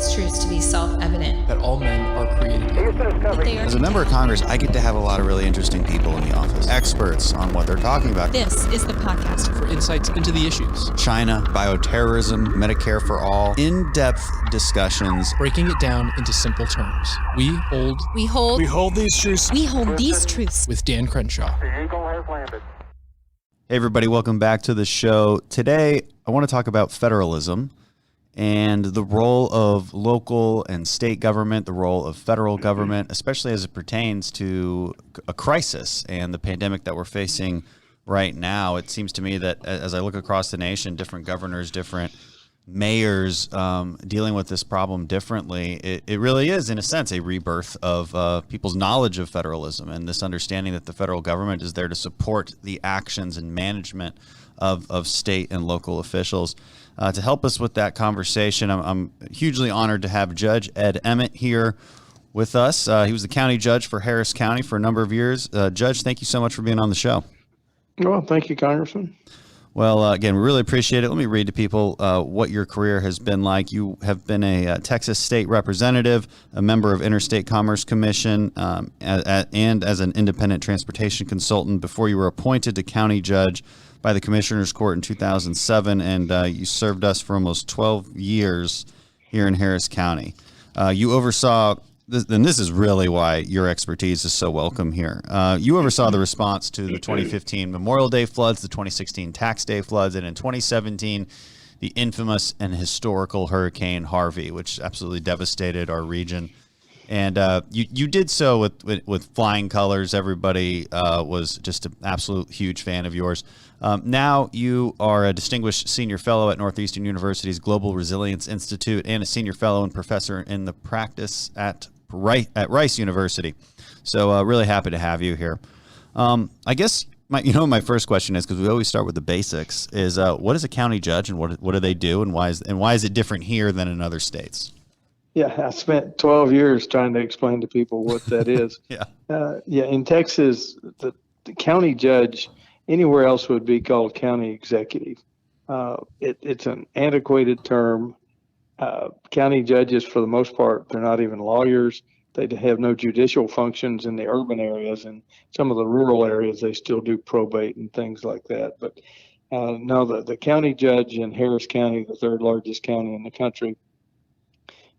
these truths to be self-evident. That all men are created equal. As a member of Congress, I get to have a lot of really interesting people in the office. Experts on what they're talking about. This is the podcast for insights into the issues. China, bioterrorism, Medicare for all. In-depth discussions. Breaking it down into simple terms. We hold these truths with Dan Crenshaw. The Eagle has landed. Hey everybody, welcome back to the show. Today, I want to talk about federalism and the role of local and state government, the role of federal government, especially as it pertains to a crisis and the pandemic that we're facing right now. It seems to me that as I look across the nation, different governors, different mayors dealing with this problem differently, it really is, in a sense, a rebirth of people's knowledge of federalism and this understanding that the federal government is there to support the actions and management of state and local officials. To help us with that conversation, I'm hugely honored to have Judge Ed Emmett here with us. He was the county judge for Harris County for a number of years. Judge, thank you so much for being on the show. Well, thank you, Congressman. Well, again, we really appreciate it. Let me read to people what your career has been like. You have been a Texas state representative, a member of Interstate Commerce Commission, and as an independent transportation consultant before you were appointed to county judge by the Commissioner's Court in 2007, and you served us for almost 12 years here in Harris County. You oversaw, and this is really why your expertise is so welcome here. You oversaw the response to the 2015 Memorial Day floods, the 2016 Tax Day floods, and in 2017, the infamous and historical Hurricane Harvey, which absolutely devastated our region. And you did so with flying colors. Everybody was just an absolute huge fan of yours. Now you are a distinguished senior fellow at Northeastern University's Global Resilience Institute and a senior fellow and professor in the practice at Rice University. So really happy to have you here. I guess my first question is, because we always start with the basics, is what is a county judge and what do they do, and why is it different here than in other states? Yeah, I spent 12 years trying to explain to people what that is. In Texas, the county judge anywhere else would be called county executive. It's an antiquated term. County judges, for the most part, they're not even lawyers. They have no judicial functions in the urban areas, and some of the rural areas they still do probate and things like that. But no, the county judge in Harris County, the third largest county in the country,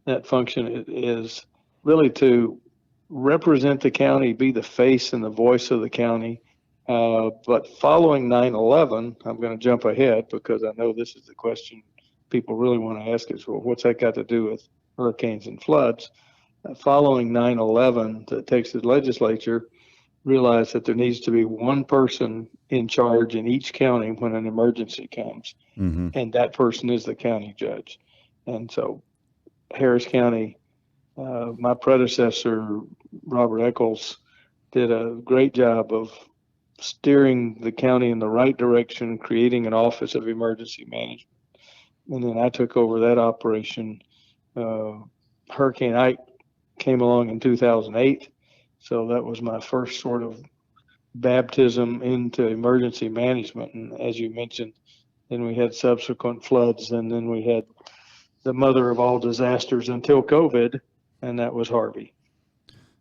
that function is really to represent the county, be the face and the voice of the county. But following 9/11, I'm going to jump ahead because I know this is the question people really want to ask is, well, what's that got to do with hurricanes and floods? Following 9/11, the Texas legislature realized that there needs to be one person in charge in each county when an emergency comes. Mm-hmm. And that person is the county judge. And so Harris County, my predecessor, Robert Eccles, did a great job of steering the county in the right direction, creating an Office of Emergency Management. And then I took over that operation. Hurricane Ike came along in 2008. So that was my first sort of baptism into emergency management. And as you mentioned, then we had subsequent floods, and then we had the mother of all disasters until COVID, and that was Harvey.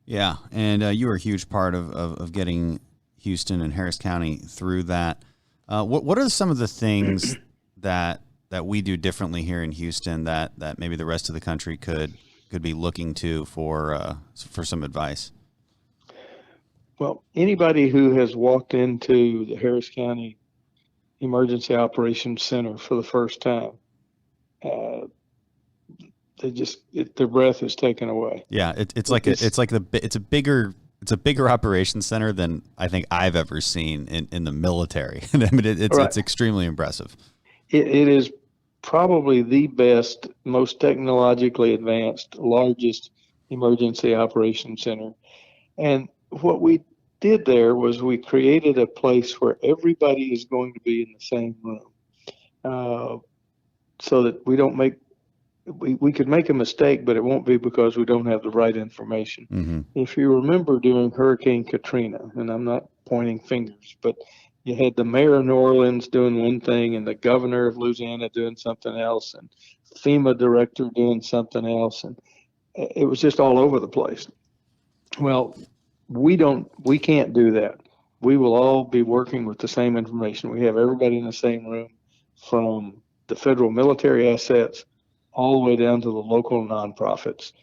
Yeah, and you were a huge part of getting Houston and Harris County through that. What are some of the things that we do differently here in Houston that maybe the rest of the country could be looking to for some advice? Well, anybody who has walked into the Harris County Emergency Operations Center for the first time, their breath is taken away. Yeah, it's a bigger operations center than I think I've ever seen in the military. I mean, it's extremely impressive. It is probably the best, most technologically advanced, largest emergency operations center. And what we did there was we created a place where everybody is going to be in the same room, so that we could make a mistake, but it won't be because we don't have the right information. Mm-hmm. If you remember during Hurricane Katrina, and I'm not pointing fingers, but you had the mayor of New Orleans doing one thing and the governor of Louisiana doing something else, and FEMA director doing something else, and it was just all over the place. Well, we can't do that. We will all be working with the same information. We have everybody in the same room, from the federal military assets all the way down to the local nonprofits.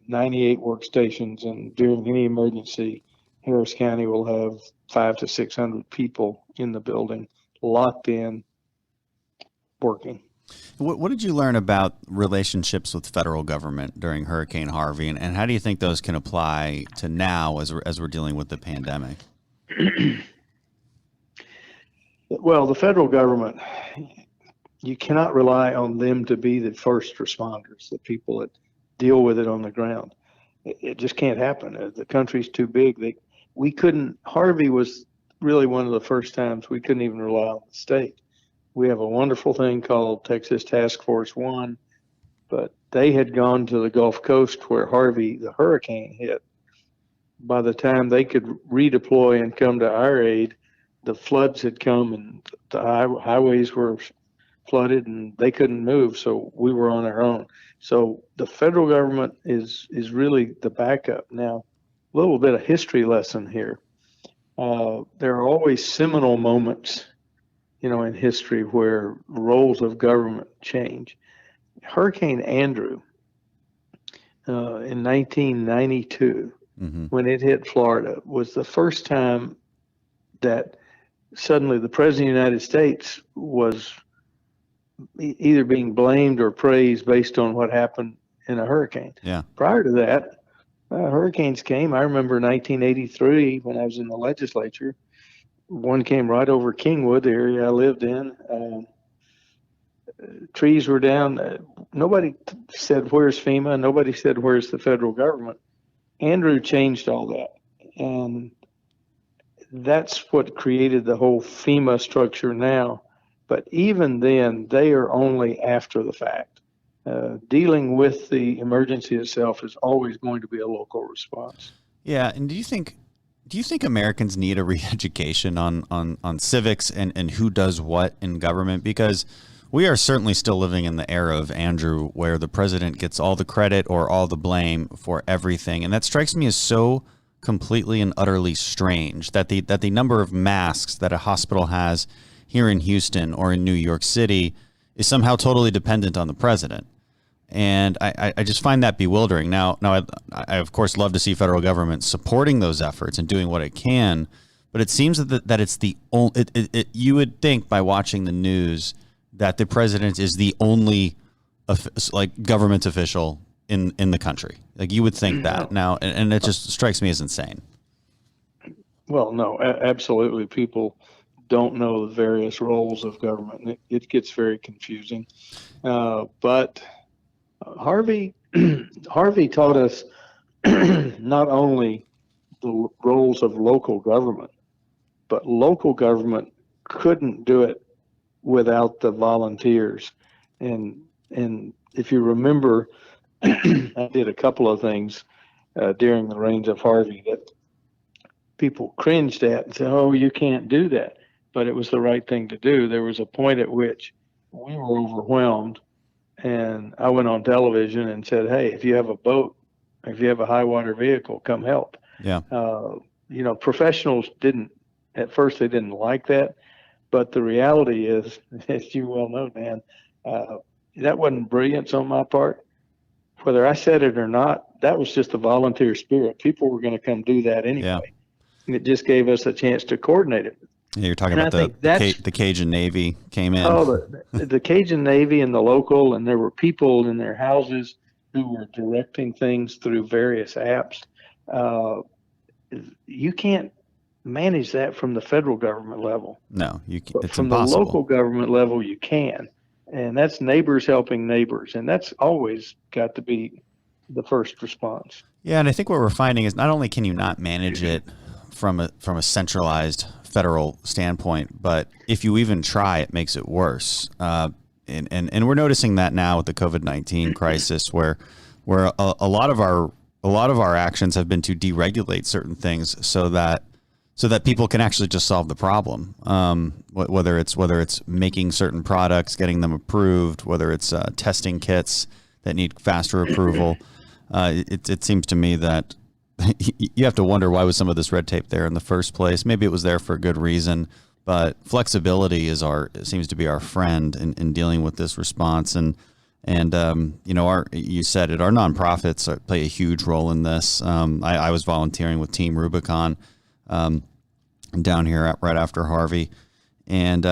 98 workstations, and during any emergency, Harris County will have 500 to 600 people in the building, locked in, working. What did you learn about relationships with federal government during Hurricane Harvey, and how do you think those can apply to now as we're dealing with the pandemic? Well, the federal government, you cannot rely on them to be the first responders, the people that deal with it on the ground. It just can't happen. The country's too big. Harvey was really one of the first times we couldn't even rely on the state. We have a wonderful thing called Texas Task Force One, but they had gone to the Gulf Coast where Harvey, the hurricane, hit. By the time they could redeploy and come to our aid, the floods had come and the highways were flooded and they couldn't move, so we were on our own. So the federal government is really the backup. Now, a little bit of history lesson here. There are always seminal moments, in history where roles of government change. Hurricane Andrew in 1992, when it hit Florida, was the first time that suddenly the President of the United States was either being blamed or praised based on what happened in a hurricane. Yeah. Prior to that, hurricanes came. I remember 1983 when I was in the legislature. One came right over Kingwood, the area I lived in. Trees were down. Nobody said, "Where's FEMA?" Nobody said, "Where's the federal government?" Andrew changed all that. And that's what created the whole FEMA structure now. But even then, they are only after the fact. Dealing with the emergency itself is always going to be a local response. Yeah, and do you think Americans need a re-education on civics and who does what in government? Because we are certainly still living in the era of Andrew, where the president gets all the credit or all the blame for everything, and that strikes me as so completely and utterly strange that the number of masks that a hospital has here in Houston or in New York City is somehow totally dependent on the president. And I just find that bewildering. Now I of course love to see federal government supporting those efforts and doing what it can, but it seems that it's the only. You would think by watching the news that the president is the only government official in the country. Like, you would think that now, and it just strikes me as insane. Well, no, absolutely. People don't know the various roles of government. It gets very confusing. But Harvey taught us not only the roles of local government, but local government couldn't do it without the volunteers. And if you remember, I did a couple of things during the reign of Harvey that people cringed at and said, "Oh, you can't do that." But it was the right thing to do. There was a point at which we were overwhelmed, and I went on television and said, "Hey, if you have a boat, if you have a high water vehicle, come help." Yeah. Professionals at first they didn't like that, but the reality is, as you well know, Dan, that wasn't brilliance on my part. Whether I said it or not, that was just a volunteer spirit. People were going to come do that anyway. Yeah. And it just gave us a chance to coordinate it. Yeah, you're talking about the Cajun Navy came in. Oh, the Cajun Navy and the local, and there were people in their houses who were directing things through various apps. You can't manage that from the federal government level. No, it's from impossible. The local government level, you can. And that's neighbors helping neighbors. And that's always got to be the first response. Yeah, and I think what we're finding is not only can you not manage it from a centralized federal standpoint, but if you even try, it makes it worse. And we're noticing that now with the COVID-19 crisis, where a lot of our actions have been to deregulate certain things so that so that people can actually just solve the problem. Whether it's making certain products, getting them approved, whether it's testing kits that need faster approval. It seems to me that you have to wonder, why was some of this red tape there in the first place? Maybe it was there for a good reason, but flexibility seems to be our friend in dealing with this response. And you said it, our nonprofits play a huge role in this. I was volunteering with Team Rubicon down here right after Harvey. And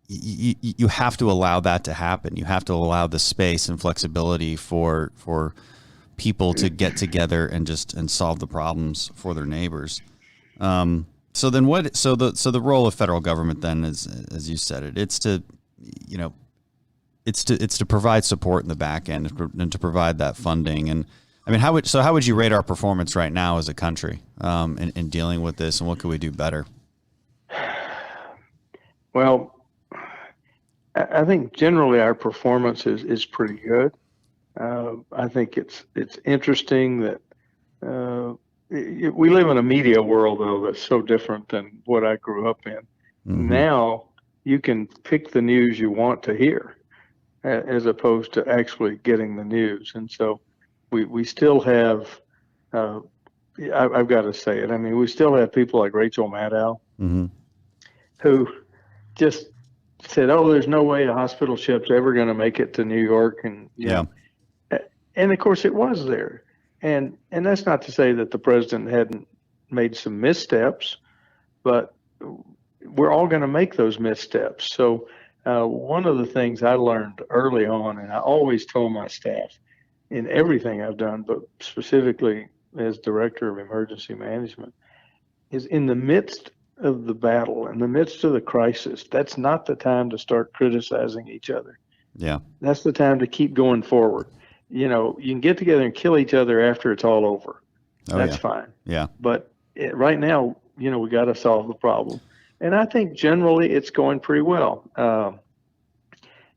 you have to allow that to happen. You have to allow the space and flexibility for people to get together and solve the problems for their neighbors. So the role of federal government then is, as you said it's to provide support in the back end and to provide that funding. And I mean, how would you rate our performance right now as a country in dealing with this, and what could we do better? Well, I think generally our performance is pretty good. I think it's interesting that we live in a media world, though, that's so different than what I grew up in. Mm-hmm. Now you can pick the news you want to hear, as opposed to actually getting the news. And so we still have, I've got to say it, I mean, we still have people like Rachel Maddow, mm-hmm. who just said, oh, there's no way a hospital ship's ever going to make it to New York. And yeah. And of course it was there. And that's not to say that the president hadn't made some missteps, but we're all going to make those missteps. So one of the things I learned early on, and I always told my staff in everything I've done, but specifically as director of emergency management, is in the midst of the battle, in the midst of the crisis, that's not the time to start criticizing each other. Yeah. That's the time to keep going forward. You can get together and kill each other after it's all over. That's fine. Yeah. But right now, we got to solve the problem. And I think generally it's going pretty well.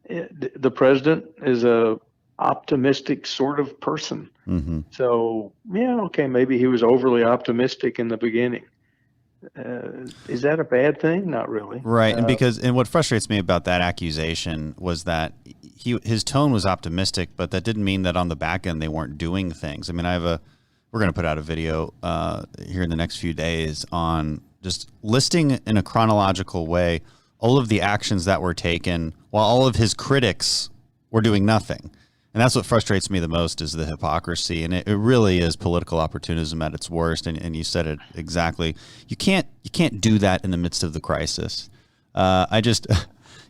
The president is a optimistic sort of person. Mm-hmm. So, maybe he was overly optimistic in the beginning. Is that a bad thing? Not really. Right. And what frustrates me about that accusation was that his tone was optimistic, but that didn't mean that on the back end they weren't doing things. I mean, we're going to put out a video here in the next few days on just listing in a chronological way all of the actions that were taken while all of his critics were doing nothing. And that's what frustrates me the most, is the hypocrisy. And it really is political opportunism at its worst. And you said it exactly. You can't do that in the midst of the crisis. Joe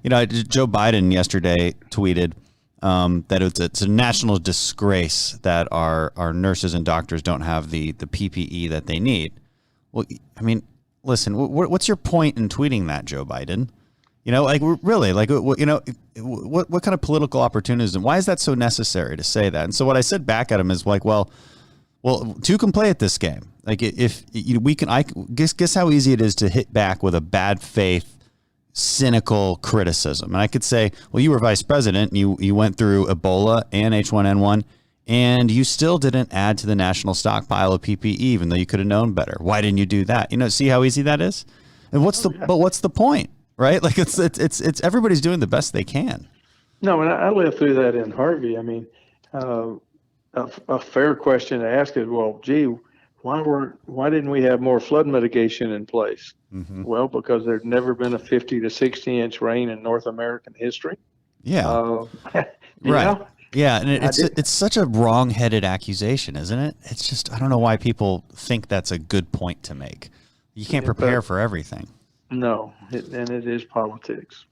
Biden yesterday tweeted that it's a national disgrace that our nurses and doctors don't have the PPE that they need. Well, I mean, listen, what's your point in tweeting that, Joe Biden? Really, what kind of political opportunism? Why is that so necessary to say that? And so what I said back at him is like, well, two can play at this game. Like, if we can, guess how easy it is to hit back with a bad faith, cynical criticism. And I could say, well, you were vice president, and you went through Ebola and H1N1, and you still didn't add to the national stockpile of PPE, even though you could have known better. Why didn't you do that? See how easy that is? And what's the point? Right? Like, it's everybody's doing the best they can. No, and I lived through that in Harvey. I mean, a fair question to ask is, well, gee, why didn't we have more flood mitigation in place? Mm-hmm. Well, because there'd never been a 50 to 60 inch rain in North American history. Yeah. Right. Yeah, and it's such a wrong-headed accusation, isn't it? It's just, I don't know why people think that's a good point to make. You can't prepare for everything. No, and it is politics.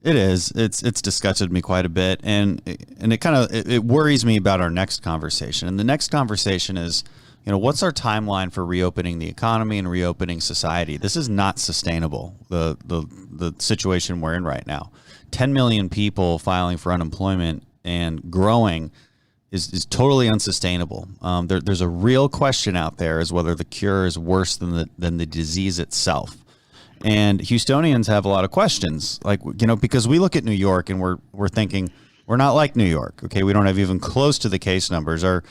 It is. It's disgusted me quite a bit, and it worries me about our next conversation. And the next conversation is, what's our timeline for reopening the economy and reopening society? This is not sustainable. The situation we're in right now, 10 million people filing for unemployment and growing is totally unsustainable. There's a real question out there as whether the cure is worse than the disease itself. And Houstonians have a lot of questions, because we look at New York and we're thinking we're not like New York. Okay, we don't have even close to the case numbers. Our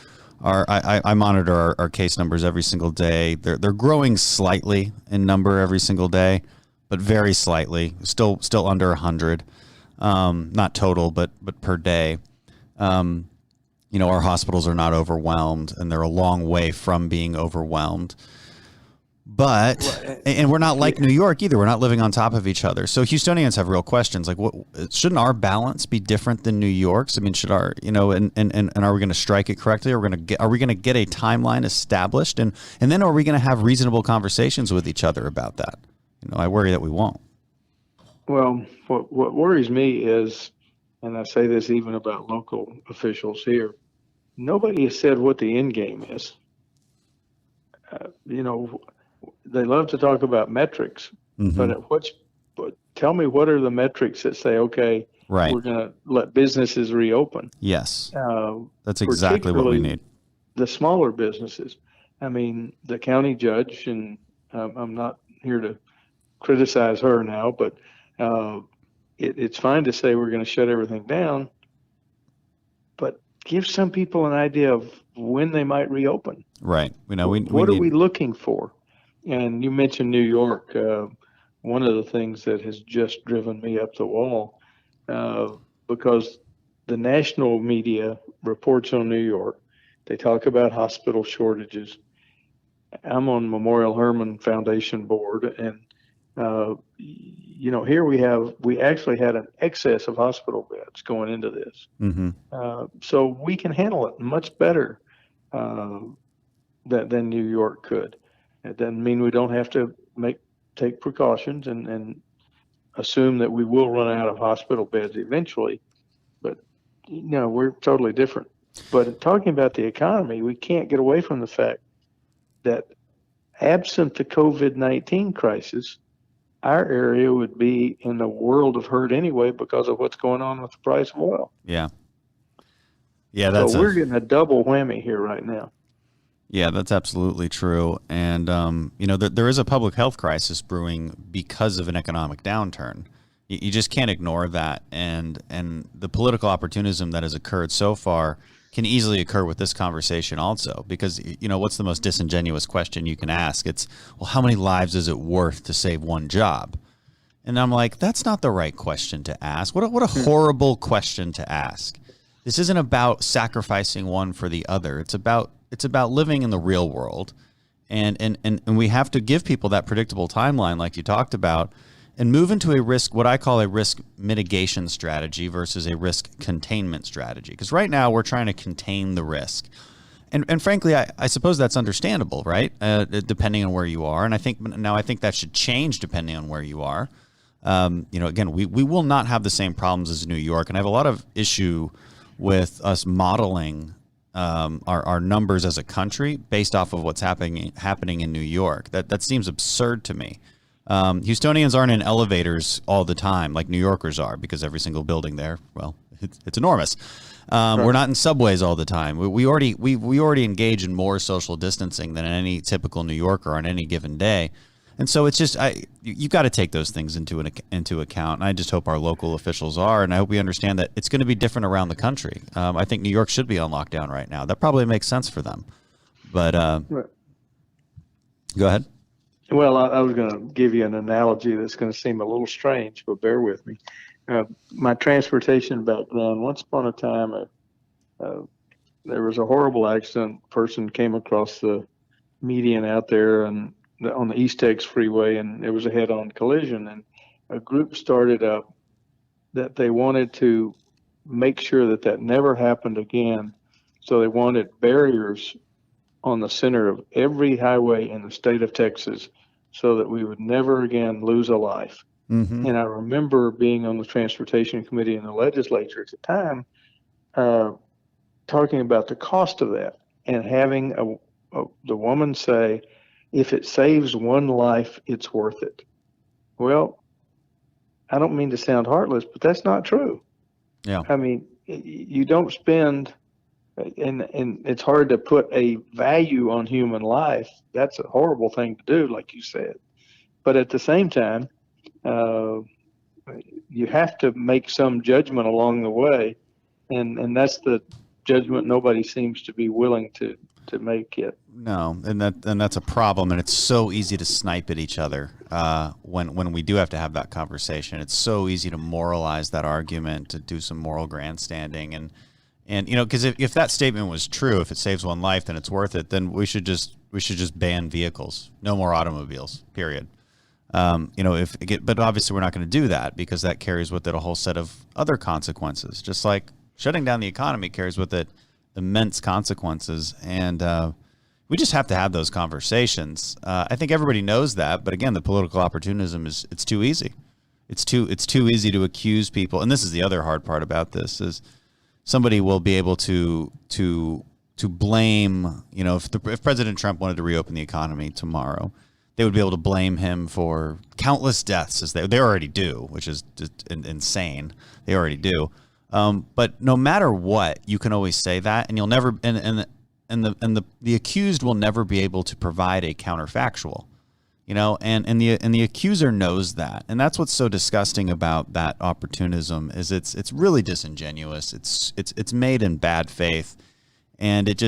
I monitor our case numbers every single day. They're growing slightly in number every single day, but very slightly. Still under 100, not total, but per day. Our hospitals are not overwhelmed, and they're a long way from being overwhelmed. But and we're not like New York either. We're not living on top of each other. So Houstonians have real questions like, what shouldn't our balance be different than New York's? I mean, should our and are we going to strike it correctly? Are we going to get a timeline established, and then are we going to have reasonable conversations with each other about that? I worry that we won't. Well, what worries me is, and I say this even about local officials here, nobody has said what the end game is. They love to talk about metrics, but tell me, what are the metrics that say, okay, right, we're going to let businesses reopen? Yes, that's exactly what we need. The smaller businesses. I mean, the county judge, and I'm not here to criticize her now, but it's fine to say we're going to shut everything down, but give some people an idea of when they might reopen. Right. What are we looking for? And you mentioned New York. One of the things that has just driven me up the wall, because the national media reports on New York. They talk about hospital shortages. I'm on Memorial Hermann Foundation board, and here we actually had an excess of hospital beds going into this. So we can handle it much better than New York could. It doesn't mean we don't have to take precautions and assume that we will run out of hospital beds eventually, but we're totally different. But talking about the economy, we can't get away from the fact that absent the COVID-19 crisis, our area would be in a world of hurt anyway because of what's going on with the price of oil. Yeah. So we're getting a double whammy here right now. Yeah, that's absolutely true. And, there is a public health crisis brewing because of an economic downturn. You just can't ignore that. And the political opportunism that has occurred so far can easily occur with this conversation also, because, what's the most disingenuous question you can ask? It's, well, how many lives is it worth to save one job? And I'm like, that's not the right question to ask. What a horrible question to ask. This isn't about sacrificing one for the other. It's about living in the real world, and we have to give people that predictable timeline, like you talked about, and move into what I call a risk mitigation strategy versus a risk containment strategy. Because right now we're trying to contain the risk, and frankly, I suppose that's understandable, right? Depending on where you are, and I think that should change depending on where you are. Again, we will not have the same problems as New York, and I have a lot of issue with us modeling our numbers as a country based off of what's happening in New York. That seems absurd to me. Houstonians aren't in elevators all the time like New Yorkers are, because every single building there, well, it's enormous. We're not in subways all the time. We already engage in more social distancing than any typical New Yorker on any given day. And so it's just you got to take those things into account. And I just hope our local officials are, and I hope we understand that it's going to be different around the country. I think New York should be on lockdown right now. That probably makes sense for them. But right. Go ahead. Well, I was going to give you an analogy that's going to seem a little strange, but bear with me. My transportation background, once upon a time, there was a horrible accident. A person came across the median out there and on the East Tex Freeway, and it was a head-on collision. And a group started up that they wanted to make sure that never happened again. So they wanted barriers on the center of every highway in the state of Texas so that we would never again lose a life. And I remember being on the transportation committee in the legislature at the time, talking about the cost of that, and having the woman say, if it saves one life, it's worth it. Well, I don't mean to sound heartless, but that's not true. Yeah. I mean, you don't spend, and it's hard to put a value on human life. That's a horrible thing to do, like you said. But at the same time, you have to make some judgment along the way, and that's the judgment nobody seems to be willing to make yet. No, and that's a problem, and it's so easy to snipe at each other when we do have to have that conversation. It's so easy to moralize that argument, to do some moral grandstanding, and because if that statement was true, if it saves one life, then it's worth it. Then we should just ban vehicles, no more automobiles, period. But obviously we're not going to do that because that carries with it a whole set of other consequences. Just like shutting down the economy carries with it immense consequences, and we just have to have those conversations. I think everybody knows that, but again, the political opportunism it's too easy. It's too easy to accuse people, and this is the other hard part about this is somebody will be able to blame. If President Trump wanted to reopen the economy tomorrow, they would be able to blame him for countless deaths, as they already do, which is just insane. They already do. But no matter what, you can always say that, and you'll never and the accused will never be able to provide a counterfactual, and the accuser knows that, and that's what's so disgusting about that opportunism is it's really disingenuous. It's made in bad faith, and it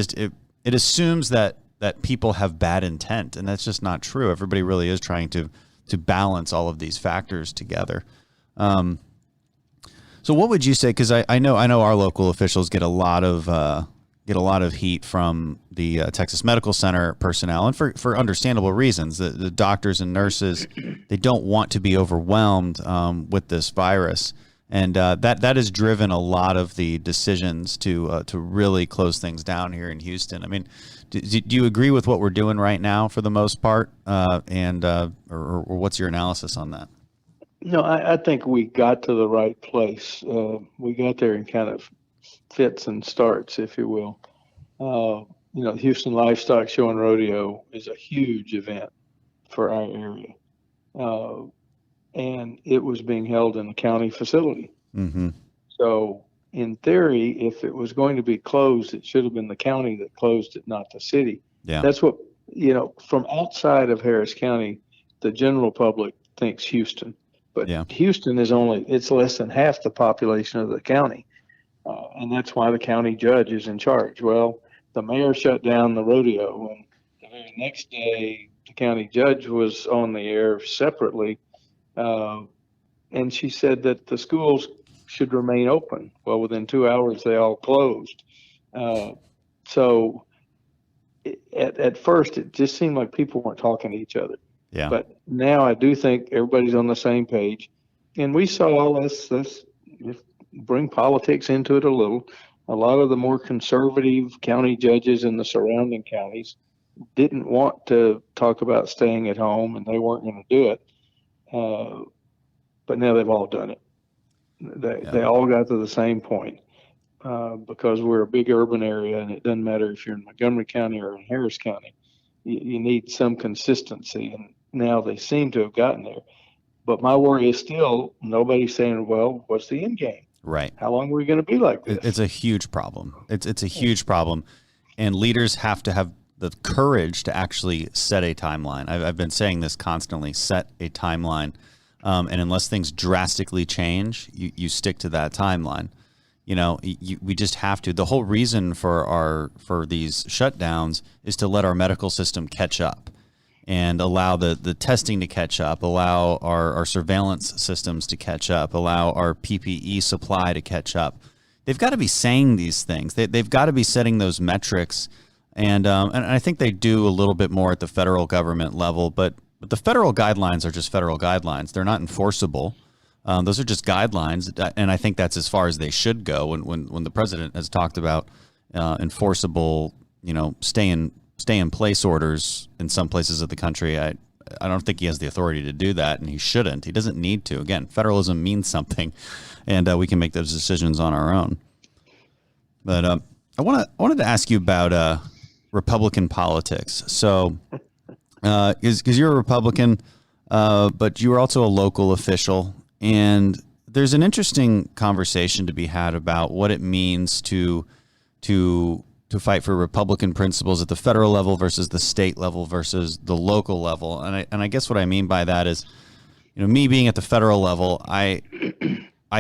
assumes that people have bad intent, and that's just not true. Everybody really is trying to balance all of these factors together. So what would you say? Because I know our local officials get a lot of heat from the Texas Medical Center personnel, and for understandable reasons. The doctors and nurses, they don't want to be overwhelmed with this virus, and that has driven a lot of the decisions to really close things down here in Houston. I mean, do you agree with what we're doing right now for the most part, or what's your analysis on that? No, I think we got to the right place. We got there in kind of fits and starts, if you will. The Houston Livestock Show and Rodeo is a huge event for our area. And it was being held in a county facility. Mm-hmm. So in theory, if it was going to be closed, it should have been the county that closed it, not the city. Yeah. That's what, from outside of Harris County, the general public thinks Houston. But yeah. Houston it's less than half the population of the county. And that's why the county judge is in charge. Well, the mayor shut down the rodeo, and the very next day, the county judge was on the air separately, and she said that the schools should remain open. Well, within 2 hours, they all closed. So at first, it just seemed like people weren't talking to each other. Yeah. But now I do think everybody's on the same page. And we saw all this bring politics into it a little. A lot of the more conservative county judges in the surrounding counties didn't want to talk about staying at home, and they weren't going to do it. But now they've all done it. They all got to the same point because we're a big urban area, and it doesn't matter if you're in Montgomery County or in Harris County. You need some consistency, and now they seem to have gotten there. But my worry is still nobody's saying, well, what's the end game? Right. How long are we going to be like this? It's a huge problem. It's a huge problem, and leaders have to have the courage to actually set a timeline. I've been saying this constantly: set a timeline, and unless things drastically change, you stick to that timeline. We just have to. The whole reason for these shutdowns is to let our medical system catch up and allow the testing to catch up, allow our surveillance systems to catch up, allow our PPE supply to catch up. They've got to be saying these things. They've got to be setting those metrics, and I think they do a little bit more at the federal government level, but the federal guidelines are just federal guidelines. They're not enforceable. Those are just guidelines, and I think that's as far as they should go. When the president has talked about enforceable, stay in place orders in some places of the country, I don't think he has the authority to do that, and he shouldn't. He doesn't need to. Again, federalism means something, and we can make those decisions on our own. But I wanted to ask you about Republican politics. So, because you're a Republican, but you are also a local official. And there's an interesting conversation to be had about what it means to fight for Republican principles at the federal level versus the state level versus the local level. And I guess what I mean by that is, me being at the federal level, I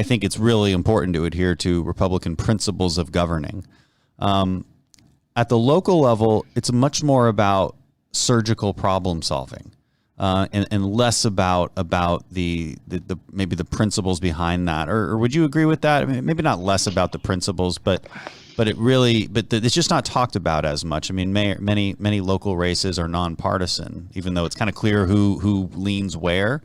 think it's really important to adhere to Republican principles of governing. At the local level, it's much more about surgical problem solving, and less about the maybe the principles behind that. Or would you agree with that? I mean, maybe not less about the principles, but it's just not talked about as much. I mean, many local races are nonpartisan, even though it's kind of clear who leans where.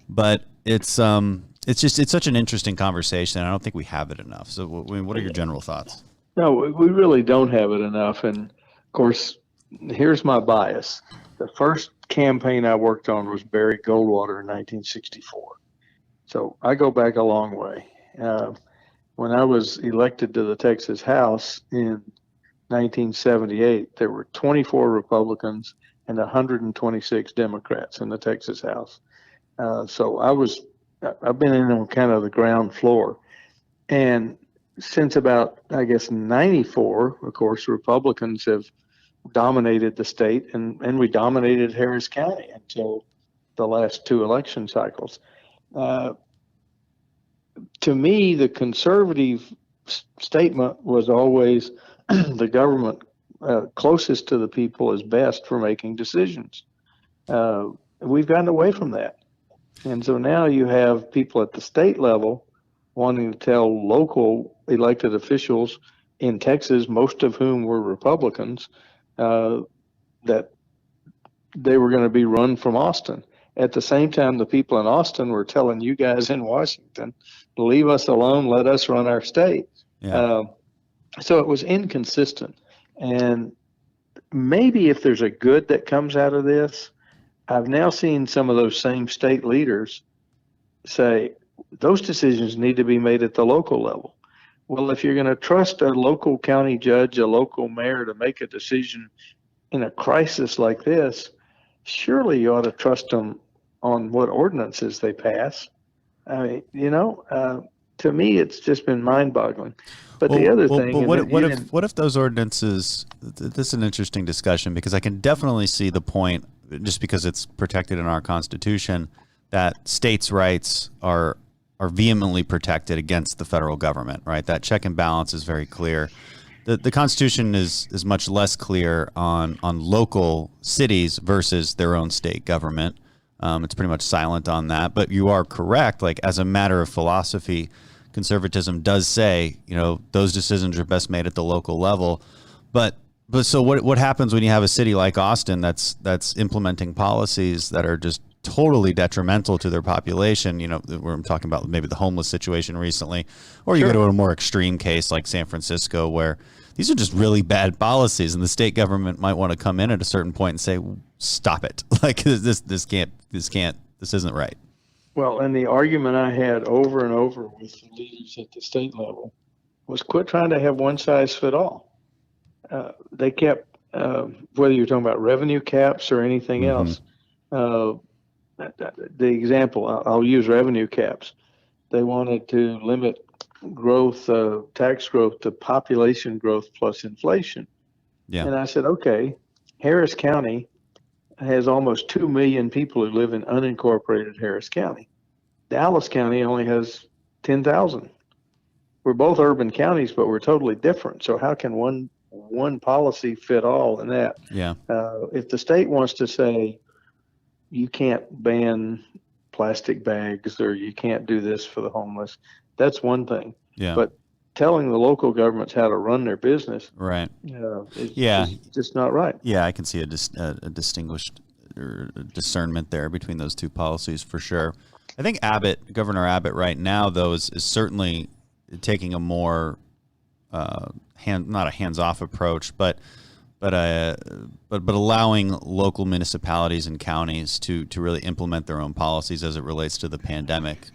But it's such an interesting conversation. I don't think we have it enough. So, what are your general thoughts? No, we really don't have it enough. And of course, here's my bias. The first campaign I worked on was Barry Goldwater in 1964. So I go back a long way. When I was elected to the Texas House in 1978, there were 24 Republicans and 126 Democrats in the Texas House. So I've been in on kind of the ground floor. And since about, I guess, 94, of course, Republicans have dominated the state, and we dominated Harris County until the last two election cycles. To me, the conservative statement was always the government closest to the people is best for making decisions. We've gotten away from that. And so now you have people at the state level wanting to tell local elected officials in Texas, most of whom were Republicans, that they were going to be run from Austin. At the same time, the people in Austin were telling you guys in Washington, leave us alone, let us run our state. Yeah. So it was inconsistent. And maybe if there's a good that comes out of this, I've now seen some of those same state leaders say those decisions need to be made at the local level. Well, if you're going to trust a local county judge, a local mayor to make a decision in a crisis like this, surely you ought to trust them on what ordinances they pass. I mean, to me, it's just been mind-boggling. But the other thing, what if those ordinances? This is an interesting discussion because I can definitely see the point, just because it's protected in our Constitution, that states' rights are vehemently protected against the federal government, right? That check and balance is very clear. The Constitution is much less clear on local cities versus their own state government. It's pretty much silent on that. But you are correct. Like, as a matter of philosophy, conservatism does say, those decisions are best made at the local level. But so what happens when you have a city like Austin that's implementing policies that are just totally detrimental to their population, where I'm talking about maybe the homeless situation recently, or you go to a more extreme case like San Francisco, where these are just really bad policies, and the state government might want to come in at a certain point and say, stop it. Like, this isn't right. Well, and the argument I had over and over with the leaders at the state level was quit trying to have one size fit all. They kept, whether you're talking about revenue caps or anything else, the example, I'll use revenue caps. They wanted to limit growth, tax growth to population growth plus inflation. Yeah. And I said, okay, Harris County has almost 2 million people who live in unincorporated Harris County. Dallas County only has 10,000. We're both urban counties, but we're totally different. So how can one policy fit all in that? Yeah. If the state wants to say you can't ban plastic bags or you can't do this for the homeless, that's one thing. Yeah. But telling the local governments how to run their business, right? Is just not right. Yeah, I can see a distinguished or discernment there between those two policies for sure. I think Governor Abbott right now, though, is certainly taking a more not a hands-off approach, but allowing local municipalities and counties to really implement their own policies as it relates to the pandemic.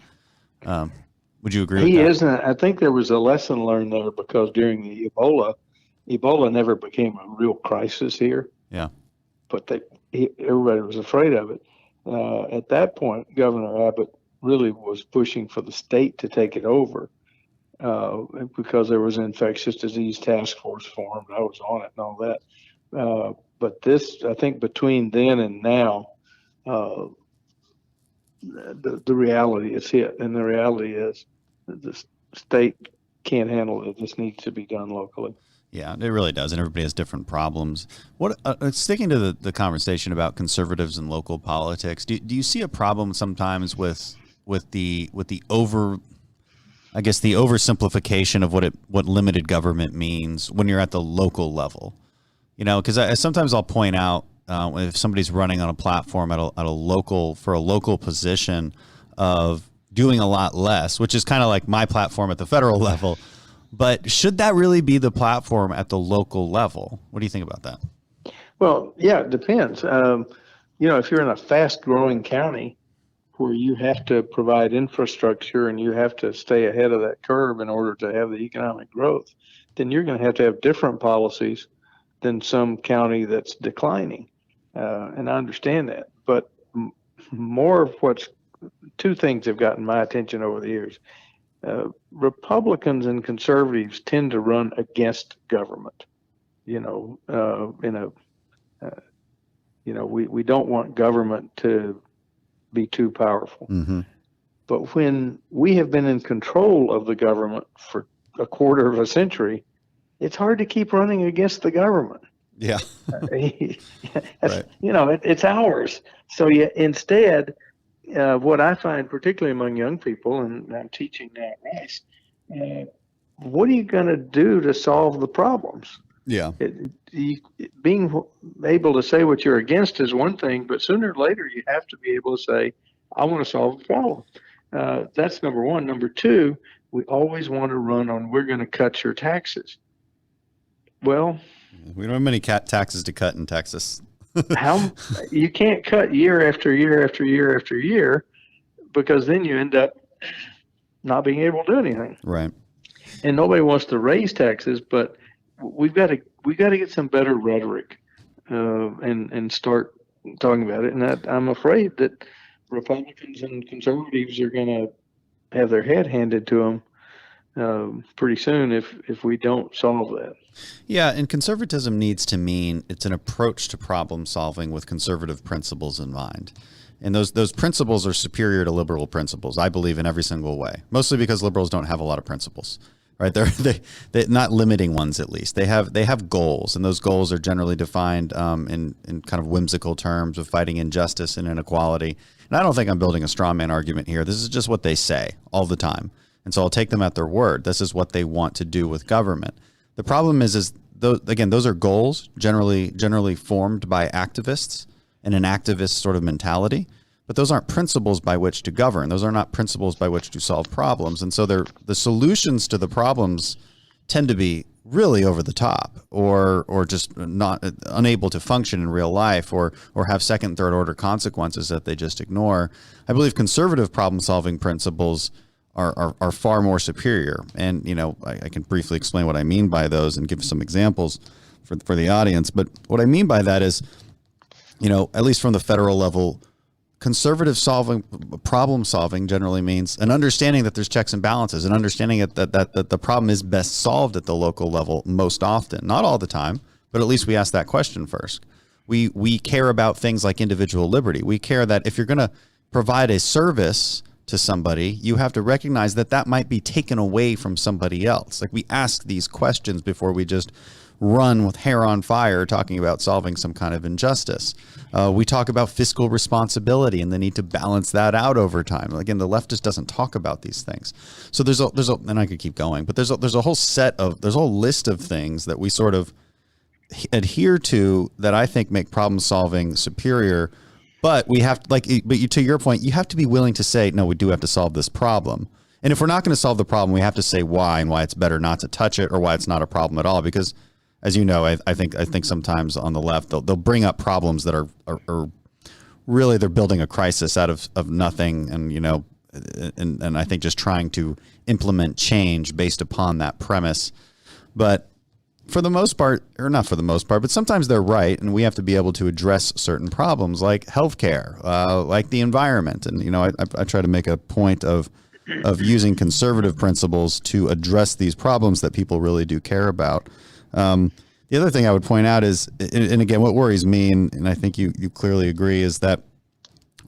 Would you agree with that? He isn't. I think there was a lesson learned there, because during the Ebola never became a real crisis here. Yeah. But everybody was afraid of it. At that point, Governor Abbott really was pushing for the state to take it over, because there was an infectious disease task force formed. I was on it and all that. But this, I think, between then and now, the reality is hit, and the reality is that the state can't handle it. This needs to be done locally. Yeah, it really does, and everybody has different problems. What sticking to the conversation about conservatives and local politics, do you see a problem sometimes with the oversimplification of what limited government means when you're at the local level? Because sometimes I'll point out if somebody's running on a platform at a local position of doing a lot less, which is kind of like my platform at the federal level. But should that really be the platform at the local level? What do you think about that? Well, yeah, it depends. If you're in a fast-growing county where you have to provide infrastructure and you have to stay ahead of that curve in order to have the economic growth, then you're going to have different policies than some county that's declining. And I understand that. But more of two things have gotten my attention over the years. Republicans and conservatives tend to run against government. We don't want government to be too powerful. Mm-hmm. But when we have been in control of the government for a quarter of a century, it's hard to keep running against the government. Yeah. Right. It's ours. So instead, what I find, particularly among young people, and I'm teaching now at Rice, what are you going to do to solve the problems? Yeah. Being able to say what you're against is one thing, but sooner or later you have to be able to say, I want to solve the problem. That's number one. Number two, we always want to run on, we're going to cut your taxes. Well, we don't have many taxes to cut in Texas. You can't cut year after year after year after year, because then you end up not being able to do anything. Right. And nobody wants to raise taxes, but we've got to get some better rhetoric and start talking about it. And I'm afraid that Republicans and conservatives are going to have their head handed to them pretty soon if we don't solve that. Yeah, and conservatism needs to mean it's an approach to problem solving with conservative principles in mind. And those principles are superior to liberal principles, I believe, in every single way. Mostly because liberals don't have a lot of principles, right? They're not limiting ones, at least. They have goals, and those goals are generally defined in kind of whimsical terms of fighting injustice and inequality. And I don't think I'm building a straw man argument here. This is just what they say all the time. And so I'll take them at their word. This is what they want to do with government. The problem is those are goals generally formed by activists and an activist sort of mentality, but those aren't principles by which to govern. Those are not principles by which to solve problems. And so the solutions to the problems tend to be really over the top or just not unable to function in real life or have second, third order consequences that they just ignore. I believe conservative problem solving principles are far more superior. And, I can briefly explain what I mean by those and give some examples for the audience. But what I mean by that is, at least from the federal level, conservative problem solving generally means an understanding that there's checks and balances, an understanding that the problem is best solved at the local level most often. Not all the time, but at least we ask that question first. We care about things like individual liberty. We care that if you're going to provide a service to somebody, you have to recognize that might be taken away from somebody else. Like, we ask these questions before we just run with hair on fire talking about solving some kind of injustice. We talk about fiscal responsibility and the need to balance that out over time. Again, the left just doesn't talk about these things. So there's a and I could keep going, but there's a whole list of things that we sort of adhere to that I think make problem solving superior. But we have to your point, you have to be willing to say, no, we do have to solve this problem. And if we're not going to solve the problem, we have to say why and why it's better not to touch it or why it's not a problem at all. Because, as you know, I think sometimes on the left they'll bring up problems that are really, they're building a crisis out of nothing, and I think just trying to implement change based upon that premise. But for the most part, or not for the most part, but sometimes they're right, and we have to be able to address certain problems like healthcare, like the environment. And I try to make a point of using conservative principles to address these problems that people really do care about. The other thing I would point out is, and again, what worries me, and I think you clearly agree, is that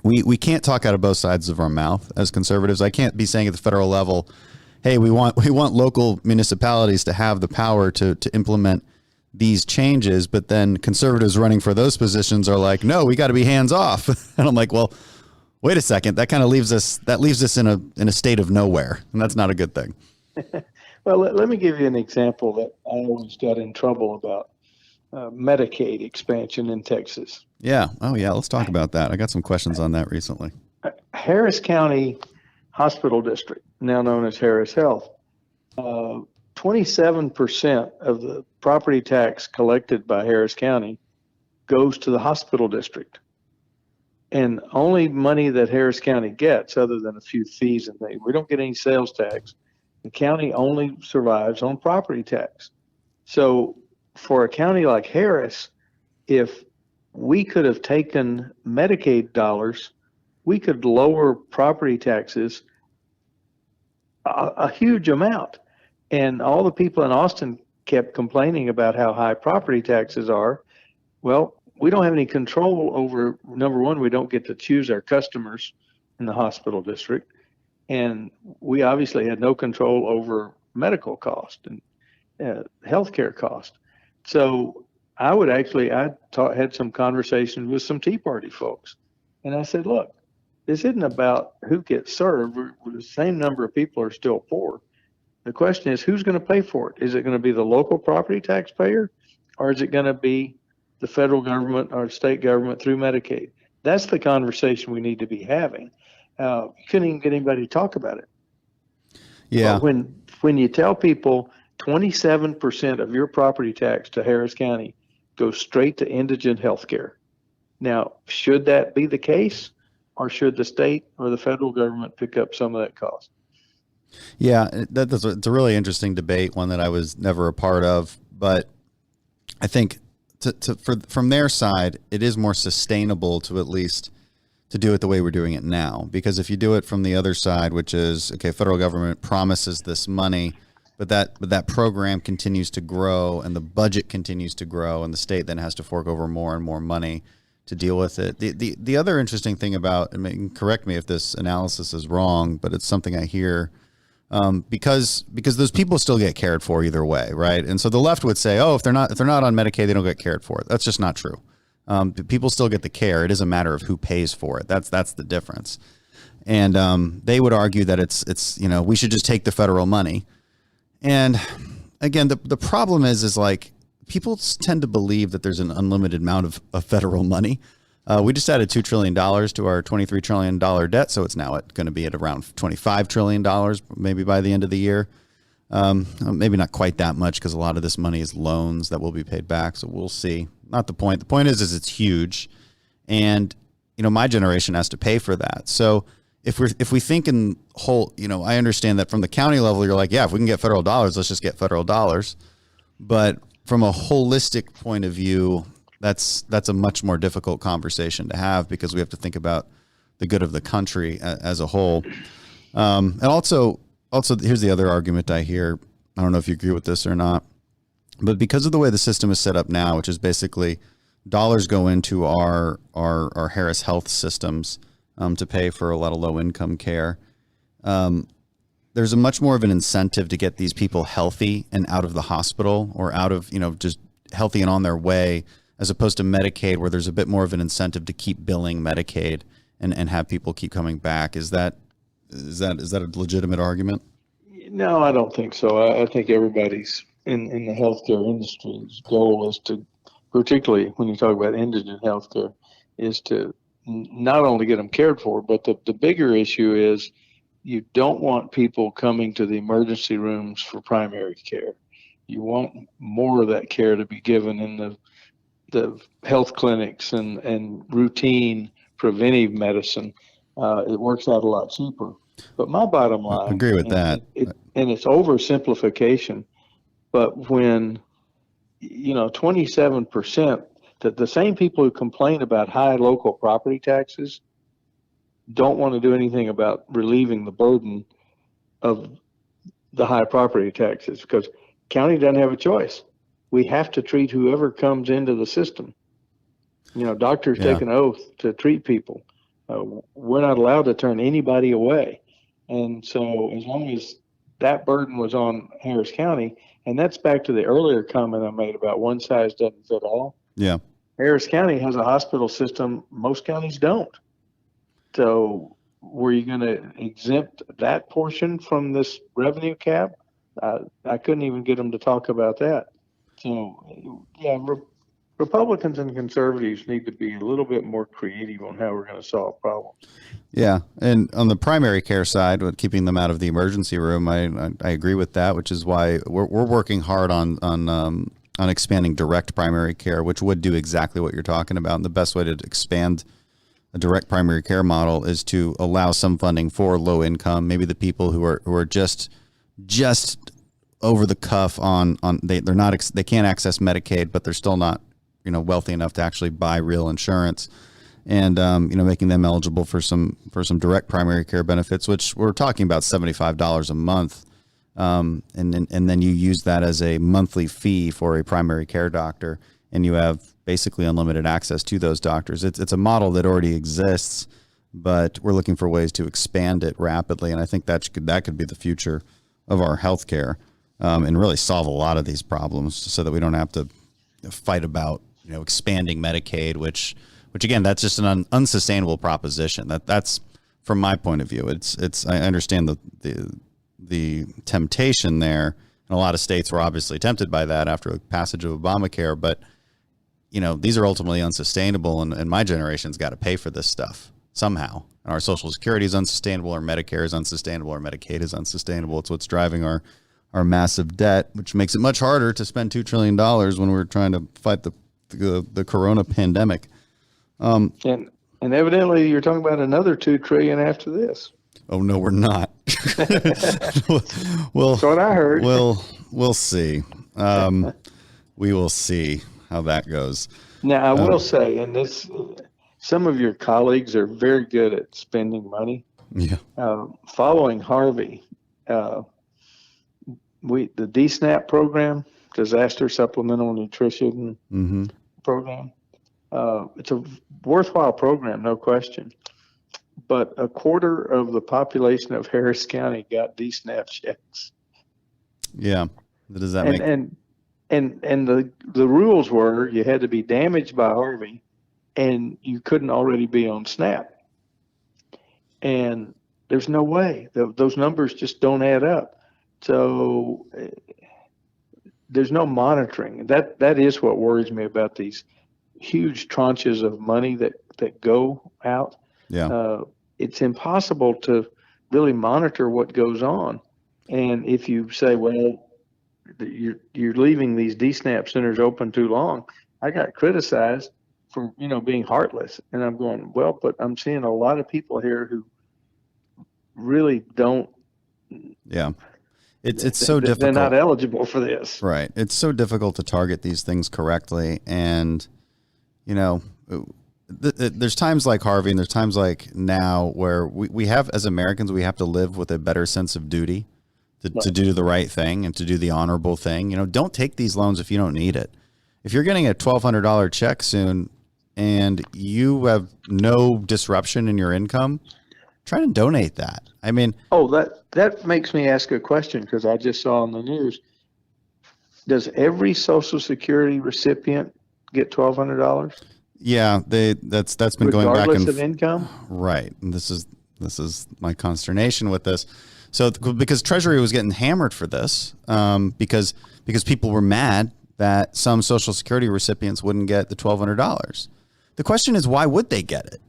we can't talk out of both sides of our mouth as conservatives. I can't be saying at the federal level, hey, we want local municipalities to have the power to implement these changes, but then conservatives running for those positions are like, no, we got to be hands off. And I'm like, well, wait a second, that kind of leaves us in a state of nowhere, and that's not a good thing. Well, let me give you an example that I always got in trouble about. Medicaid expansion in Texas. Yeah. Oh, yeah. Let's talk about that. I got some questions on that recently. Harris County Hospital District, now known as Harris Health, 27% of the property tax collected by Harris County goes to the hospital district. And only money that Harris County gets, other than a few fees and things, we don't get any sales tax. The county only survives on property tax. So for a county like Harris, if we could have taken Medicaid dollars, we could lower property taxes a huge amount. And all the people in Austin kept complaining about how high property taxes are. Well, we don't have any control over, number one, we don't get to choose our customers in the hospital district. And we obviously had no control over medical cost and healthcare cost. So I had some conversations with some Tea Party folks. And I said, look, this isn't about who gets served. The same number of people are still poor. The question is, who's going to pay for it? Is it going to be the local property taxpayer, or is it going to be the federal government or state government through Medicaid? That's the conversation we need to be having. You couldn't even get anybody to talk about it. Yeah. But when you tell people 27% of your property tax to Harris County goes straight to indigent health care. Now, should that be the case, or should the state or the federal government pick up some of that cost? Yeah, it's a really interesting debate, one that I was never a part of. But I think from their side, it is more sustainable to at least to do it the way we're doing it now. Because if you do it from the other side, which is, okay, federal government promises this money, but that program continues to grow and the budget continues to grow, and the state then has to fork over more and more money to deal with it. The other interesting thing about, and correct me if this analysis is wrong, but it's something I hear, because those people still get cared for either way, right? And so the left would say, oh, if they're not on Medicaid, they don't get cared for. That's just not true. People still get the care. It is a matter of who pays for it. That's the difference. And they would argue that it's we should just take the federal money. And again, the problem is like people tend to believe that there's an unlimited amount of federal money. We just added $2 trillion to our $23 trillion debt, so it's now going to be at around $25 trillion maybe by the end of the year. Maybe not quite that much, because a lot of this money is loans that will be paid back, so we'll see. Not the point. The point is it's huge, and my generation has to pay for that. So if we think in whole, I understand that from the county level, you're like, yeah, if we can get federal dollars, let's just get federal dollars. But from a holistic point of view, that's a much more difficult conversation to have, because we have to think about the good of the country as a whole. And also here's the other argument I hear. I don't know if you agree with this or not, but because of the way the system is set up now, which is basically dollars go into our Harris Health systems to pay for a lot of low income care. There's a much more of an incentive to get these people healthy and out of the hospital, or out of, just healthy and on their way, as opposed to Medicaid, where there's a bit more of an incentive to keep billing Medicaid and have people keep coming back. Is that a legitimate argument? No, I don't think so. I think everybody's in the healthcare industry's goal is to, particularly when you talk about indigent healthcare, is to not only get them cared for, but the bigger issue is you don't want people coming to the emergency rooms for primary care. You want more of that care to be given in the health clinics and routine preventive medicine. It works out a lot cheaper. But my bottom line, I agree with that. And it's oversimplification. But when 27%, that the same people who complain about high local property taxes don't want to do anything about relieving the burden of the high property taxes, because county doesn't have a choice. We have to treat whoever comes into the system. Doctors take an oath to treat people. We're not allowed to turn anybody away. And so as long as that burden was on Harris County. And that's back to the earlier comment I made about one size doesn't fit all. Yeah. Harris County has a hospital system. Most counties don't. So were you going to exempt that portion from this revenue cap? I couldn't even get them to talk about that. So, yeah, Republicans and conservatives need to be a little bit more creative on how we're going to solve problems. Yeah, and on the primary care side, with keeping them out of the emergency room, I agree with that, which is why we're working hard on expanding direct primary care, which would do exactly what you're talking about. And the best way to expand a direct primary care model is to allow some funding for low income, maybe the people who are just over the cuff on they can't access Medicaid, but they're still not wealthy enough to actually buy real insurance, and making them eligible for some direct primary care benefits, which we're talking about $75 a month, and then you use that as a monthly fee for a primary care doctor, and you have basically unlimited access to those doctors. It's a model that already exists, but we're looking for ways to expand it rapidly, and I think that could be the future of our healthcare, and really solve a lot of these problems, so that we don't have to fight about expanding Medicaid, which again, that's just an unsustainable proposition. That's from my point of view. It's I understand the temptation there, and a lot of states were obviously tempted by that after the passage of Obamacare, but these are ultimately unsustainable, and my generation's got to pay for this stuff somehow. Our Social Security is unsustainable, our Medicare is unsustainable, our Medicaid is unsustainable. It's what's driving our massive debt, which makes it much harder to spend $2 trillion when we're trying to fight the corona pandemic. And evidently you're talking about another $2 trillion after this. Oh no, we're not. Well, that's what I heard. We'll see. We will see how that goes. Now I will say, and this, some of your colleagues are very good at spending money. Yeah. Following Harvey, the DSNAP program, Disaster Supplemental Nutrition program, it's a worthwhile program, no question. But a quarter of the population of Harris County got DSNAP checks. Yeah. Does that make? And the rules were you had to be damaged by Harvey, and you couldn't already be on SNAP. And there's no way. Those numbers just don't add up. So there's no monitoring. That is what worries me about these huge tranches of money that go out. Yeah. It's impossible to really monitor what goes on. And if you say, well, you're leaving these DSNAP centers open too long, I got criticized for being heartless, and I'm going, well, but I'm seeing a lot of people here who really don't. Yeah. It's so difficult. They're not eligible for this. Right. It's so difficult to target these things correctly. And, there's times like Harvey and there's times like now where we have, as Americans, we have to live with a better sense of duty to do the right thing and to do the honorable thing. Don't take these loans if you don't need it. If you're getting a $1,200 check soon and you have no disruption in your income, try to donate that. I mean, that makes me ask a question, because I just saw on the news. Does every Social Security recipient get $1,200? Yeah, that's been going back regardless of income. Right, and this is my consternation with this. So because Treasury was getting hammered for this, because people were mad that some Social Security recipients wouldn't get the $1,200. The question is, why would they get it?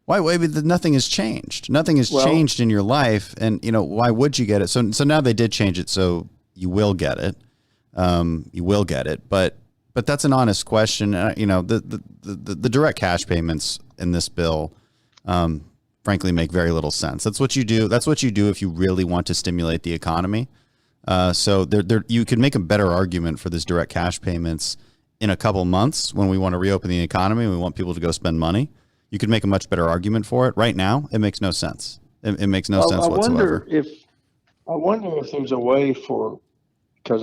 Why? Nothing has changed. Nothing has changed in your life, and why would you get it? So now they did change it, so you will get it. You will get it, but that's an honest question. The direct cash payments in this bill, frankly, make very little sense. That's what you do. That's what you do if you really want to stimulate the economy. So you could make a better argument for this direct cash payments in a couple months when we want to reopen the economy and we want people to go spend money. You could make a much better argument for it. Right now, it makes no sense. It makes no sense whatsoever. I wonder if there's a way for, because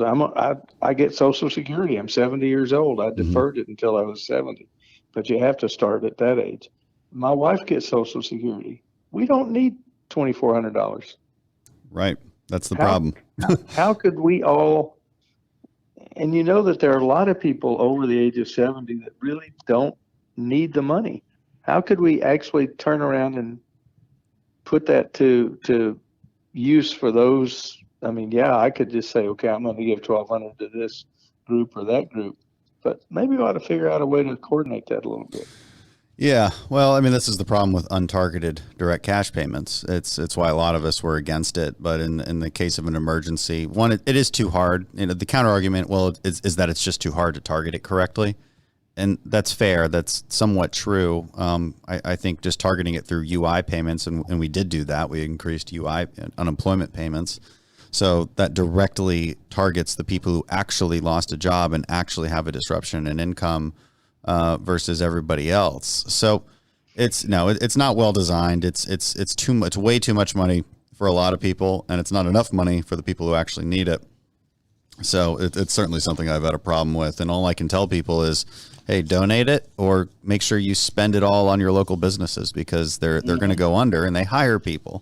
I get Social Security. I'm 70 years old. I deferred it until I was 70, but you have to start at that age. My wife gets Social Security. We don't need $2,400. Right. That's the problem. How could we all, and you know that there are a lot of people over the age of 70 that really don't need the money. How could we actually turn around and put that to use for those? I mean, yeah, I could just say, okay, I'm going to give 1,200 to this group or that group, but maybe we ought to figure out a way to coordinate that a little bit. Yeah, well, I mean, this is the problem with untargeted direct cash payments. It's why a lot of us were against it. But in the case of an emergency, one, it is too hard. You know, the counter argument, well, is that it's just too hard to target it correctly, and that's fair. That's somewhat true. I think just targeting it through UI payments, and we did do that. We increased UI unemployment payments, so that directly targets the people who actually lost a job and actually have a disruption in income. Versus everybody else. So it's not well designed. It's too much, way too much money for a lot of people, and it's not enough money for the people who actually need it. So it's certainly something I've had a problem with. And all I can tell people is, hey, donate it or make sure you spend it all on your local businesses, because they're going to go under, and they hire people,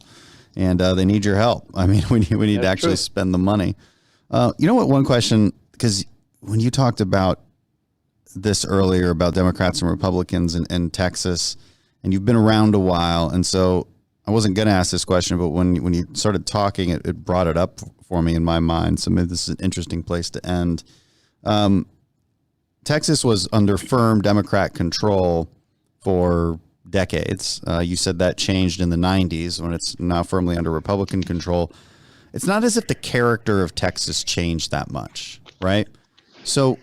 and they need your help. I mean, we need to actually spend the money. You know what? One question, because when you talked about this earlier about Democrats and Republicans in Texas, and you've been around a while, and so I wasn't going to ask this question, but when you started talking, it brought it up for me in my mind. So maybe this is an interesting place to end. Texas was under firm Democrat control for decades. You said that changed in the 90s when it's now firmly under Republican control. It's not as if the character of Texas changed that much, right? So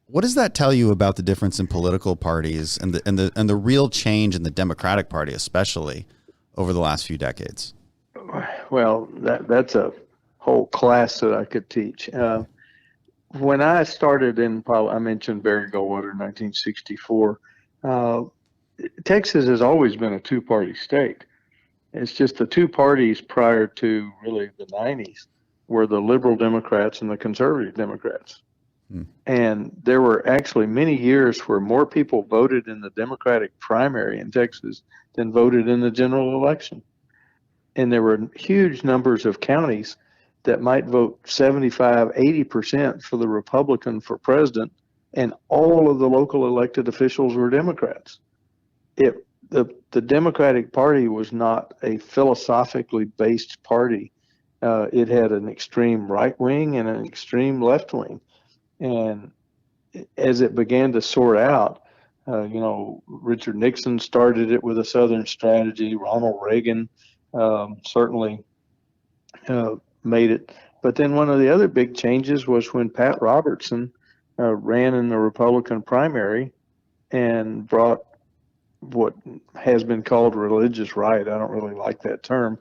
what does that tell you about the difference in political parties and the real change in the Democratic Party, especially over the last few decades? Well, that's a whole class that I could teach. When I started I mentioned Barry Goldwater in 1964. Texas has always been a two-party state. It's just the two parties prior to really the 90s were the liberal Democrats and the conservative Democrats. And there were actually many years where more people voted in the Democratic primary in Texas than voted in the general election. And there were huge numbers of counties that might vote 75, 80% for the Republican for president, and all of the local elected officials were Democrats. The Democratic Party was not a philosophically based party. It had an extreme right wing and an extreme left wing. And as it began to sort out, Richard Nixon started it with a Southern strategy. Ronald Reagan certainly made it. But then one of the other big changes was when Pat Robertson ran in the Republican primary and brought what has been called religious right. I don't really like that term,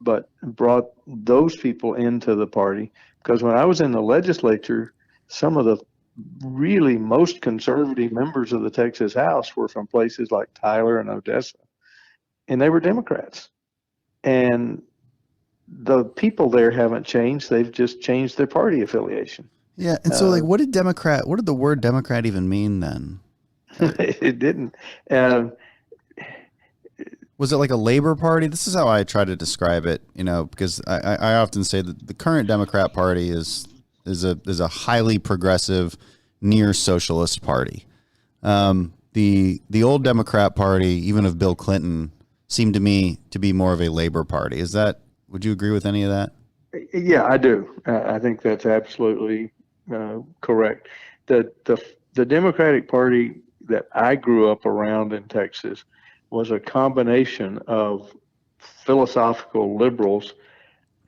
but brought those people into the party. Because when I was in the legislature, some of the really most conservative members of the Texas House were from places like Tyler and Odessa, and they were Democrats. And the people there haven't changed. They've just changed their party affiliation. Yeah. And so what did the word Democrat even mean then? It didn't. Was it like a Labor Party? This is how I try to describe it, because I often say that the current Democrat Party is a highly progressive, near socialist party. The old Democrat Party, even of Bill Clinton, seemed to me to be more of a Labor Party. Would you agree with any of that? Yeah, I do. I think that's absolutely correct. The Democratic Party that I grew up around in Texas was a combination of philosophical liberals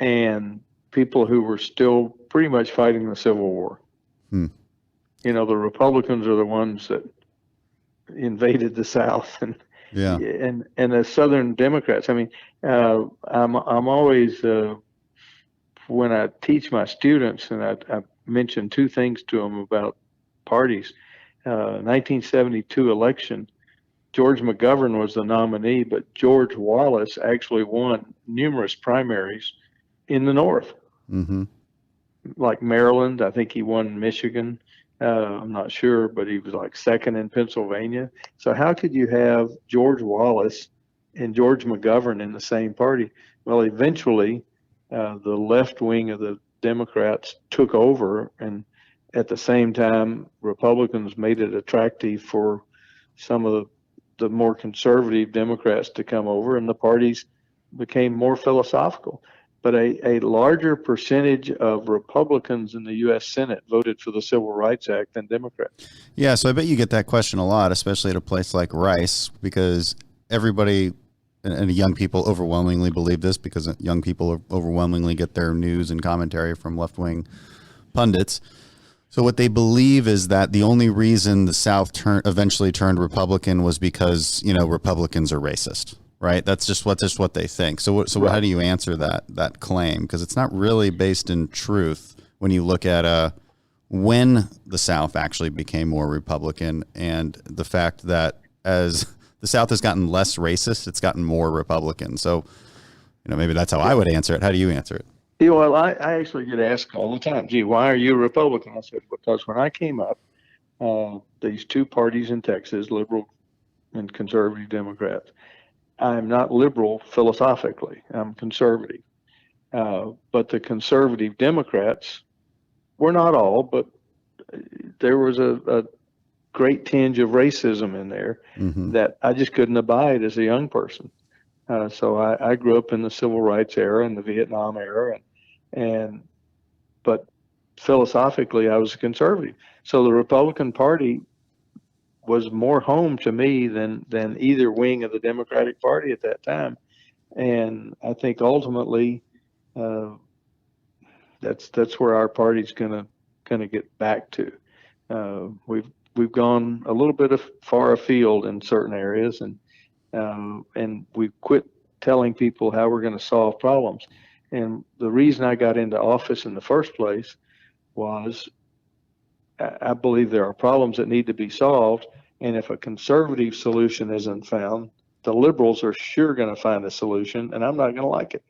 and people who were still pretty much fighting the Civil War. The Republicans are the ones that invaded the South, and the Southern Democrats. I mean, I'm always when I teach my students, and I mention two things to them about parties. 1972 election, George McGovern was the nominee, but George Wallace actually won numerous primaries in the North. Mm-hmm. Like Maryland, I think he won Michigan. I'm not sure, but he was like second in Pennsylvania. So how could you have George Wallace and George McGovern in the same party? Well, eventually the left wing of the Democrats took over, and at the same time, Republicans made it attractive for some of the more conservative Democrats to come over, and the parties became more philosophical. But a larger percentage of Republicans in the U.S. Senate voted for the Civil Rights Act than Democrats. Yeah, so I bet you get that question a lot, especially at a place like Rice, because everybody and young people overwhelmingly believe this, because young people overwhelmingly get their news and commentary from left-wing pundits. So what they believe is that the only reason the South eventually turned Republican was because, Republicans are racist, right? That's just what they think. So Right. How do you answer that claim? Because it's not really based in truth when you look at when the South actually became more Republican, and the fact that as the South has gotten less racist, it's gotten more Republican. So, maybe that's how I would answer it. How do you answer it? Yeah, well, I actually get asked all the time, gee, why are you a Republican? I said, because when I came up, these two parties in Texas, liberal and conservative Democrats, I'm not liberal philosophically, I'm conservative. But the conservative Democrats were not all, but there was a great tinge of racism in there that I just couldn't abide as a young person. So I grew up in the civil rights era and the Vietnam era, but philosophically I was a conservative. So the Republican Party was more home to me than either wing of the Democratic Party at that time. And I think ultimately that's where our party's gonna get back to. We've gone a little bit far afield in certain areas, and we've quit telling people how we're going to solve problems. And the reason I got into office in the first place was I believe there are problems that need to be solved, and if a conservative solution isn't found, the liberals are sure going to find a solution, and I'm not going to like it.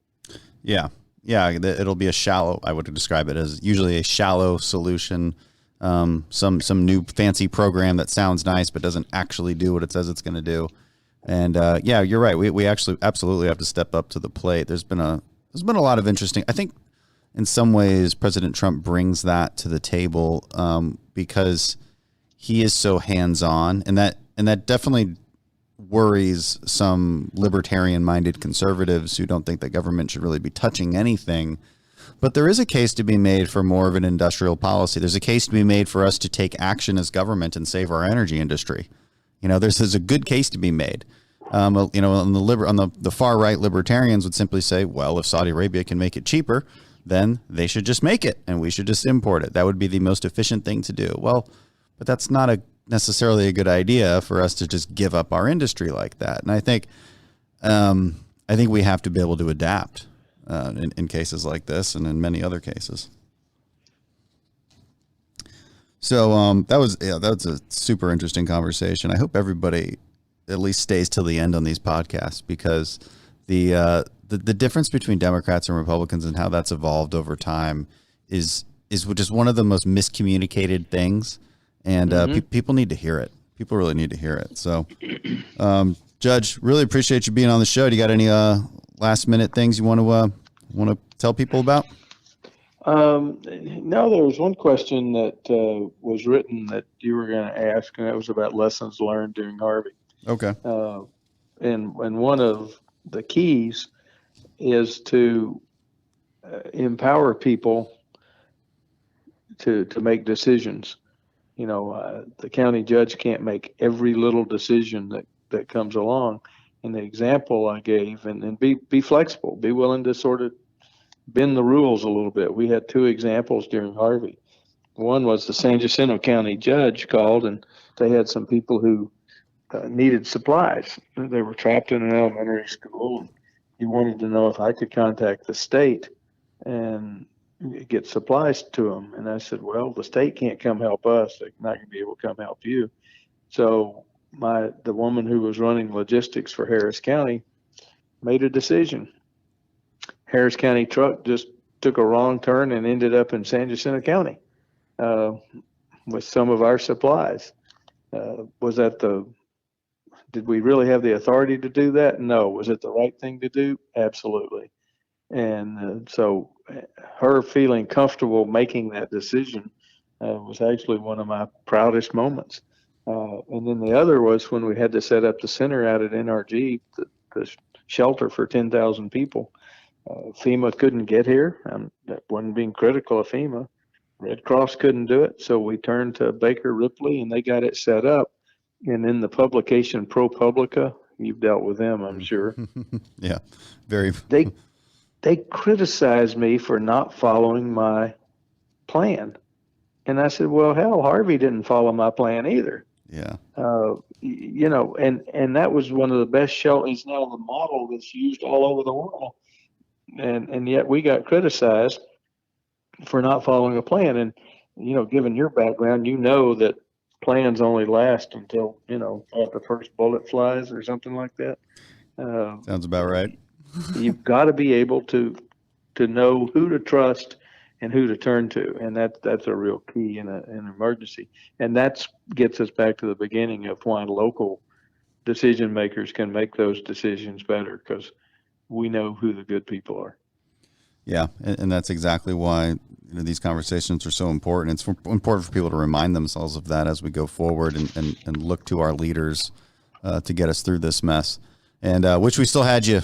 Yeah, it'll be I would describe it as usually a shallow solution. Some new fancy program that sounds nice but doesn't actually do what it says it's going to do. And you're right. We actually absolutely have to step up to the plate. There's been a lot of interesting. I think in some ways President Trump brings that to the table because he is so hands-on, and that definitely worries some libertarian-minded conservatives who don't think that government should really be touching anything. But there is a case to be made for more of an industrial policy. There's a case to be made for us to take action as government and save our energy industry. There's a good case to be made. On the far right, libertarians would simply say, well, if Saudi Arabia can make it cheaper, then they should just make it and we should just import it. That would be the most efficient thing to do. Well, but that's not necessarily a good idea for us to just give up our industry like that. And I think we have to be able to adapt in cases like this and in many other cases. So that was a super interesting conversation. I hope everybody at least stays till the end on these podcasts, because the difference between Democrats and Republicans and how that's evolved over time is just one of the most miscommunicated things, and people need to hear it. People really need to hear it. So, Judge, really appreciate you being on the show. Do you got any last minute things you want to tell people about? No, there was one question that was written that you were going to ask, and that was about lessons learned during Harvey. Okay. And one of the keys is to empower people to make decisions. The county judge can't make every little decision that comes along. And the example I gave, and be flexible, be willing to sort of bend the rules a little bit. We had two examples during Harvey. One was the San Jacinto County judge called, and they had some people who needed supplies. They were trapped in an elementary school, and he wanted to know if I could contact the state and get supplies to them. And I said, well, the state can't come help us. They're not going to be able to come help you. So the woman who was running logistics for Harris County made a decision. Harris County truck just took a wrong turn and ended up in San Jacinto County with some of our supplies. Did we really have the authority to do that? No. Was it the right thing to do? Absolutely. And so her feeling comfortable making that decision was actually one of my proudest moments. And then the other was when we had to set up the center out at NRG, the shelter for 10,000 people. FEMA couldn't get here. That wasn't being critical of FEMA. Red Cross couldn't do it, so we turned to Baker Ripley, and they got it set up. And in the publication ProPublica, you've dealt with them, I'm sure. Yeah, very. They criticized me for not following my plan. And I said, well, hell, Harvey didn't follow my plan either. Yeah. And that was one of the best shelters. It's now the model that's used all over the world. And yet we got criticized for not following a plan. And, given your background, that plans only last until, the first bullet flies or something like that. Sounds about right. You've got to be able to know who to trust and who to turn to, and that's a real key in an emergency. And that gets us back to the beginning of why local decision makers can make those decisions better, because we know who the good people are. Yeah, and that's exactly why these conversations are so important. It's important for people to remind themselves of that as we go forward and look to our leaders to get us through this mess. And wish we still had you